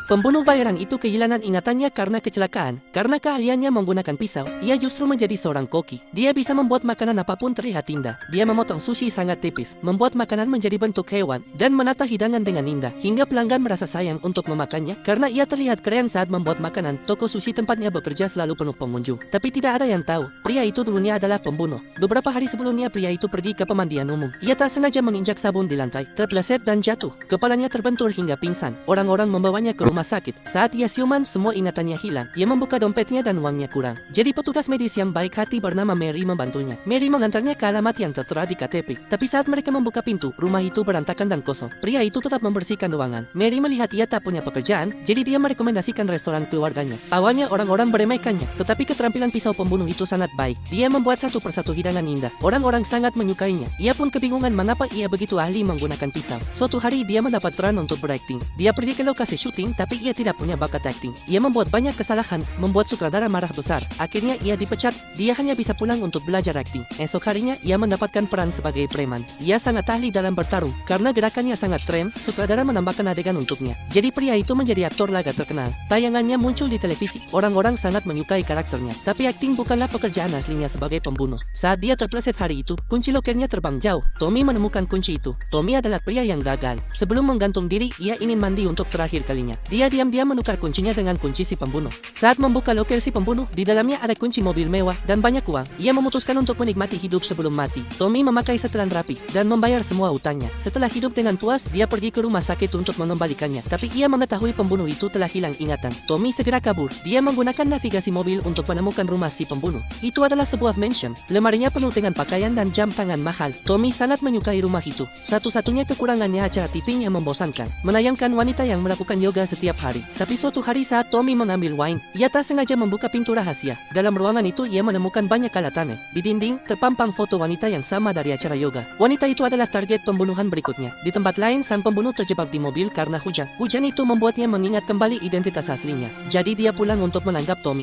Pembunuh bayaran itu kehilangan ingatannya karena kecelakaan. Karena keahliannya menggunakan pisau, ia justru menjadi seorang koki. Dia bisa membuat makanan apapun terlihat indah. Dia memotong sushi sangat tipis, membuat makanan menjadi bentuk hewan, dan menata hidangan dengan indah. Hingga pelanggan merasa sayang untuk memakannya, karena ia terlihat keren saat membuat makanan. Toko sushi tempatnya bekerja selalu penuh pengunjung. Tapi tidak ada yang tahu, pria itu dulunya adalah pembunuh. Beberapa hari sebelumnya pria itu pergi ke pemandian umum. Ia tak sengaja menginjak sabun di lantai, terpeleset dan jatuh. Kepalanya terbentur hingga pingsan. Orang-orang membawanya ke rumah sakit. Saat ia siuman, semua ingatannya hilang. Ia membuka dompetnya dan uangnya kurang. Jadi petugas medis yang baik hati bernama Mary membantunya. Mary mengantarnya ke alamat yang tertera di KTP. Tapi saat mereka membuka pintu, rumah itu berantakan dan kosong. Pria itu tetap membersihkan ruangan. Mary melihat ia tak punya pekerjaan, jadi dia merekomendasikan restoran keluarganya. Awalnya orang-orang meremehkannya, tetapi keterampilan pisau pembunuh itu sangat baik. Dia membuat satu persatu hidangan indah. Orang-orang sangat menyukainya. Ia pun kebingungan mengapa ia begitu ahli menggunakan pisau. Suatu hari dia mendapat peran untuk berakting. Dia pergi ke lokasi syuting, tapi ia tidak punya bakat akting. Ia membuat banyak kesalahan, membuat sutradara marah besar. Akhirnya ia dipecat. Dia hanya bisa pulang untuk belajar akting. Esok harinya ia mendapatkan peran sebagai preman. Ia sangat ahli dalam bertarung. Karena gerakannya sangat keren, sutradara menambahkan adegan untuknya. Jadi pria itu menjadi aktor laga terkenal. Tayangannya muncul di televisi. Orang-orang sangat menyukai karakternya. Tapi akting bukanlah pekerjaan aslinya sebagai pembunuh. Saat dia terpeleset hari itu, kunci lokernya terbang jauh. Tommy menemukan kunci itu. Tommy adalah pria yang gagal. Sebelum menggantung diri, ia ingin mandi untuk terakhir kalinya. Dia diam-diam menukar kuncinya dengan kunci si pembunuh. Saat membuka loker si pembunuh, di dalamnya ada kunci mobil mewah dan banyak uang. Ia memutuskan untuk menikmati hidup sebelum mati. Tommy memakai setelan rapi dan membayar semua utangnya. Setelah hidup dengan puas, dia pergi ke rumah sakit untuk mengembalikannya. Tapi ia mengetahui pembunuh itu telah hilang ingatan. Tommy segera kabur. Dia menggunakan navigasi mobil untuk menemukan rumah si pembunuh. Itu adalah sebuah mansion. Lemarinya penuh dengan pakaian dan jam tangan mahal. Tommy sangat menyukai rumah itu. Satu-satunya kekurangannya acara TV yang membosankan, menayangkan wanita yang melakukan yoga setiap hari. Tapi suatu hari saat Tommy mengambil wine, ia tak sengaja membuka pintu rahasia. Dalam ruangan itu ia menemukan banyak alat aneh. Di dinding terpampang foto wanita yang sama dari acara yoga. Wanita itu adalah target pembunuhan berikutnya. Di tempat lain, sang pembunuh terjebak di mobil karena hujan. Hujan itu membuatnya mengingat kembali identitas aslinya. Jadi dia pulang untuk menangkap Tommy.